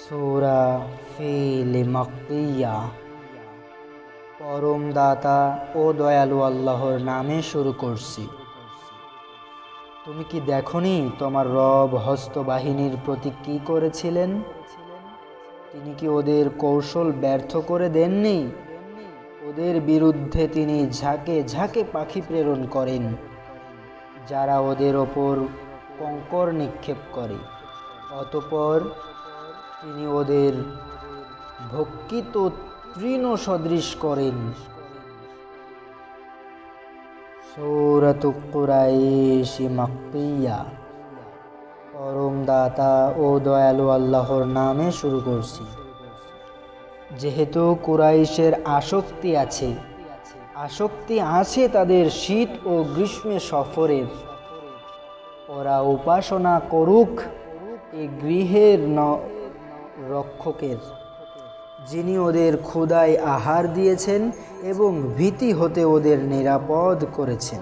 সূরা feel মাক্কিয়া। পরম দাতা ও দয়ালু আল্লাহর নামে শুরু করছি। তুমি কি দেখনি তোমার রব হস্ত বাহিনীর প্রতি কি করেছিলেন? তিনি কি ওদের কৌশল ব্যর্থ করে দেননি? ওদের বিরুদ্ধে তিনি ঝাঁকে ঝাঁকে পাখি প্রেরণ করেন, যারা ওদের ওপর কঙ্কর নিক্ষেপ করে। অতঃপর তিনি ওদের ভক্ষিত তৃণ সদৃশ করেন। সূরাতু কুরাইশ মাক্কিয়া। পরম দাতা ও দয়ালু আল্লাহর নামে শুরু করছি। যেহেতু কুরাইশের আসক্তি আছে তাদের শীত ও গ্রীষ্মে সফরের। ওরা উপাসনা করুক এ গৃহের রক্ষকের, যিনি ওদের ক্ষুধায় আহার দিয়েছেন এবং ভীতি হতে ওদের নিরাপদ করেছেন।